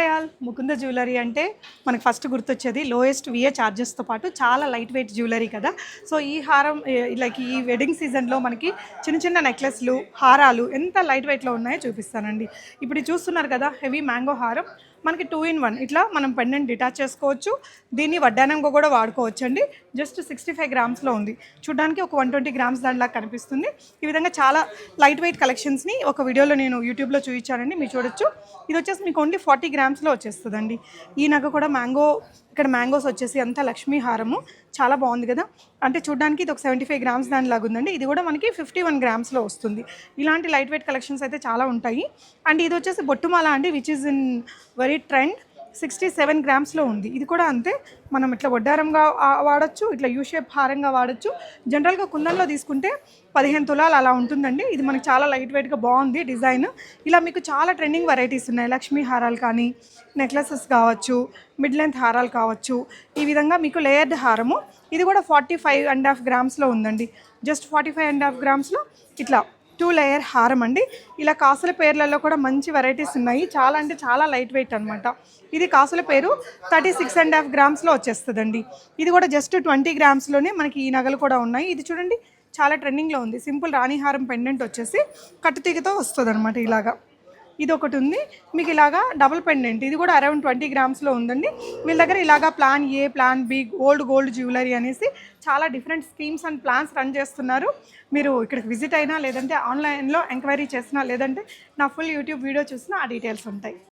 Hi all. Mukunda jewellery అంటే మనకు first గుర్తొచ్చేది లోయెస్ట్ విఏ ఛార్జెస్తో పాటు చాలా లైట్ వెయిట్ జ్యువెలరీ కదా. సో ఈ హారం లైక్ ఈ వెడ్డింగ్ సీజన్లో మనకి చిన్న చిన్న నెక్లెస్లు, హారాలు ఎంత లైట్ వెయిట్లో ఉన్నాయో చూపిస్తానండి. ఇప్పుడు చూస్తున్నారు కదా, హెవీ మ్యాంగో హారం మనకి 2 in 1 ఇట్లా మనం పెండెంట్ డిటాచ్ చేసుకోవచ్చు. దీన్ని వడ్డానంగా కూడా వాడుకోవచ్చు అండి. జస్ట్ 65 గ్రామ్స్లో ఉంది. చూడడానికి ఒక 120 గ్రామ్స్ దానిలా కనిపిస్తుంది. ఈ విధంగా చాలా లైట్ వెయిట్ కలెక్షన్స్ని ఒక వీడియోలో నేను యూట్యూబ్లో చూపించానండి, మీరు చూడొచ్చు. ఇది వచ్చేసి మీకు ఓన్లీ 40 గ్రామ్స్లో వచ్చేస్తుందండి. ఈ నగ కూడా ఇక్కడ మ్యాంగోస్ వచ్చేసి అంతా లక్ష్మీ హారము చాలా బాగుంది కదా. అంటే చూడడానికి ఇది ఒక 75 గ్రామ్స్ దానిలాగా ఉందండి. ఇది కూడా మనకి 51 గ్రామ్స్లో వస్తుంది. ఇలాంటి లైట్ వెయిట్ కలెక్షన్స్ అయితే చాలా ఉంటాయి. అండ్ ఇది వచ్చేసి బొట్టుమాల అండి, which is in very trend. 67 గ్రామ్స్లో ఉంది. ఇది కూడా అంతే, మనం ఇట్లా వడ్డారంగా వాడచ్చు, ఇట్లా యూ షేప్ హారంగా వాడచ్చు. జనరల్గా కుందన్లో తీసుకుంటే 15 తులాలు అలా ఉంటుందండి. ఇది మనకి చాలా లైట్ వెయిట్గా బాగుంది డిజైన్. ఇలా మీకు చాలా ట్రెండింగ్ వెరైటీస్ ఉన్నాయి. లక్ష్మీ హారాలు కానీ, నెక్లెసెస్ కావచ్చు, మిడ్ లెంత్ హారాలు కావచ్చు. ఈ విధంగా మీకు లేయర్డ్ హారము ఇది కూడా 45.5 గ్రామ్స్లో ఉందండి. జస్ట్ 45.5 గ్రామ్స్లో ఇట్లా 2 లేయర్ హారం అండి. ఇలా కాసుల పేర్లలో కూడా మంచి వెరైటీస్ ఉన్నాయి. చాలా అంటే చాలా లైట్ వెయిట్ అనమాట. ఇది కాసుల పేరు 36.5 గ్రామ్స్లో వచ్చేస్తుందండి. ఇది కూడా జస్ట్ 20 గ్రామ్స్లోనే మనకి ఈ నగలు కూడా ఉన్నాయి. ఇది చూడండి, చాలా ట్రెండింగ్లో ఉంది. సింపుల్ రాణిహారం పెండెంట్ వచ్చేసి కట్టుతీగతో వస్తుంది అనమాట. ఇలాగా ఇది ఒకటి ఉంది మీకు, ఇలాగా డబుల్ పెండెంట్. ఇది కూడా అరౌండ్ 20 గ్రామ్స్లో ఉందండి. వీళ్ళ దగ్గర ఇలాగా plan A, plan B, gold jewellery అనేసి చాలా different schemes and plans run చేస్తున్నారు. మీరు ఇక్కడికి విజిట్ అయినా, లేదంటే ఆన్లైన్లో ఎంక్వైరీ చేసినా, లేదంటే నా ఫుల్ యూట్యూబ్ వీడియో చూసినా ఆ డీటెయిల్స్ ఉంటాయి.